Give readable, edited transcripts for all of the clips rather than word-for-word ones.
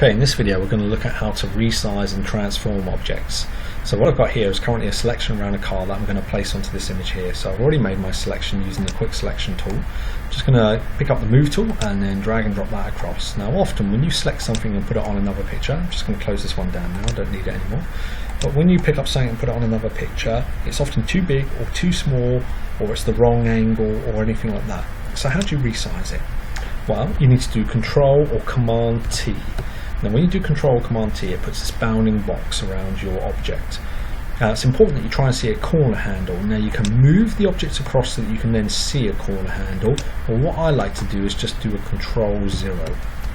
Okay, in this video we're going to look at how to resize and transform objects. So what I've got here is currently a selection around a car that I'm going to place onto this image here. So I've already made my selection using the quick selection tool. I'm just going to pick up the move tool and then drag and drop that across. Now often when you select something and put it on another picture, I'm just going to close this one down now, I don't need it anymore. But when you pick up something and put it on another picture, it's often too big or too small, or it's the wrong angle or anything like that. So how do you resize it? Well, you need to do Control or Command T. Now when you do Control or Command T, it puts this bounding box around your object. It's important that you try and see a corner handle. Now you can move the objects across so that you can then see a corner handle, or what I like to do is just do a Control 0.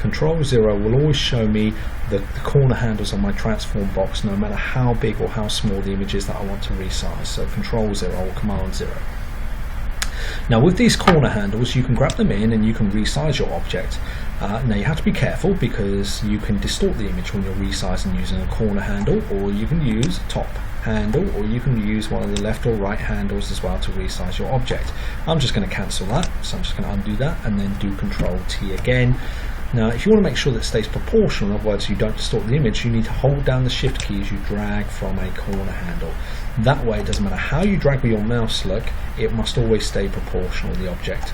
Control 0 will always show me the corner handles on my transform box, no matter how big or how small the image is that I want to resize. So Control 0 or Command 0. Now with these corner handles you can grab them in and you can resize your object. Now you have to be careful because you can distort the image when you're resizing using a corner handle, or you can use a top handle, or you can use one of the left or right handles as well to resize your object. I'm just going to cancel that, so I'm just going to undo that and then do Control T again. Now if you want to make sure that it stays proportional, in other words you don't distort the image, you need to hold down the shift key as you drag from a corner handle. That way it doesn't matter how you drag with your mouse look, it must always stay proportional to the object.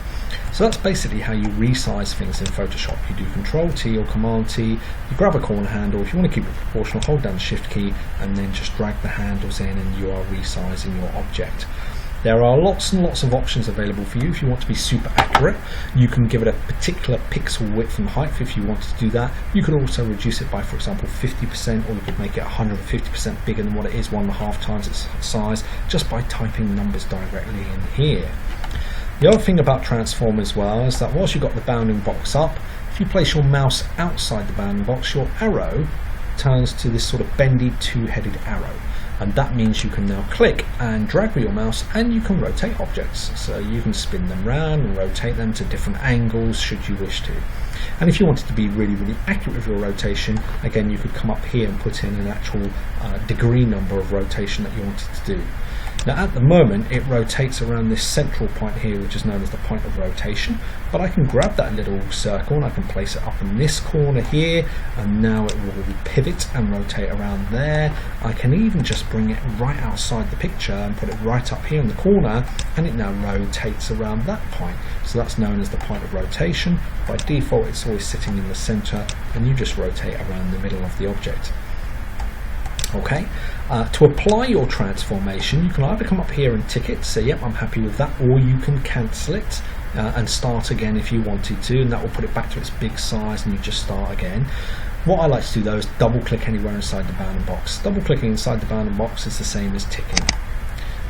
So that's basically how you resize things in Photoshop. You do Control T or Command T, you grab a corner handle, if you want to keep it proportional, hold down the shift key and then just drag the handles in and you are resizing your object. There are lots and lots of options available for you if you want to be super accurate. You can give it a particular pixel width and height if you wanted to do that. You could also reduce it by, for example, 50%, or you could make it 150% bigger than what it is, 1.5 times its size, just by typing numbers directly in here. The other thing about transform as well is that whilst you've got the bounding box up, if you place your mouse outside the bounding box, your arrow turns to this sort of bendy two-headed arrow. And that means you can now click and drag with your mouse and you can rotate objects. So you can spin them around and rotate them to different angles should you wish to. And if you wanted to be really accurate with your rotation, again you could come up here and put in an actual degree number of rotation that you wanted to do. Now at the moment it rotates around this central point here, which is known as the point of rotation, but I can grab that little circle and I can place it up in this corner here, and now it will pivot and rotate around there. I can even just bring it right outside the picture and put it right up here in the corner, and it now rotates around that point. So that's known as the point of rotation. By default it's always sitting in the center and you just rotate around the middle of the object. Okay, to apply your transformation you can either come up here and tick it, say yep I'm happy with that, or you can cancel it and start again if you wanted to, and that will put it back to its big size and you just start again. What I like to do though is double click anywhere inside the bounding box. Double clicking inside the bounding box is the same as ticking.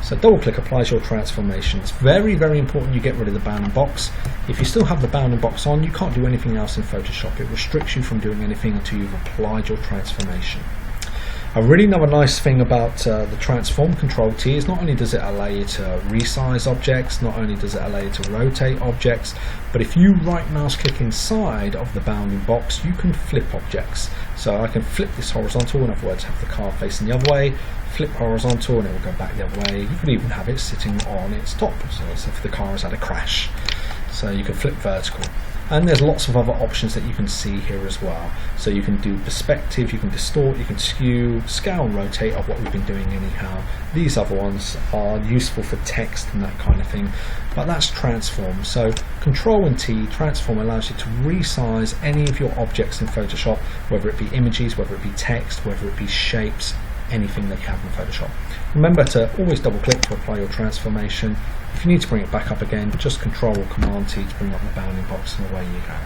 So double click applies your transformation. It's very important you get rid of the bounding box. If you still have the bounding box on, you can't do anything else in Photoshop. It restricts you from doing anything until you've applied your transformation. A really another nice thing about the transform Control T is not only does it allow you to resize objects, not only does it allow you to rotate objects, but if you right mouse click inside of the bounding box you can flip objects. So I can flip this horizontal, in other words have the car facing the other way, flip horizontal and it will go back the other way. You could even have it sitting on its top, so as if the car has had a crash. So you can flip vertical. And there's lots of other options that you can see here as well. So you can do perspective, you can distort, you can skew, scale and rotate of what we've been doing anyhow. These other ones are useful for text and that kind of thing, but that's transform. So Control and T, transform, allows you to resize any of your objects in Photoshop, whether it be images, whether it be text, whether it be shapes, anything that you have in Photoshop. Remember to always double click to apply your transformation. If you need to bring it back up again, just Control or Command T to bring up the bounding box and away you go.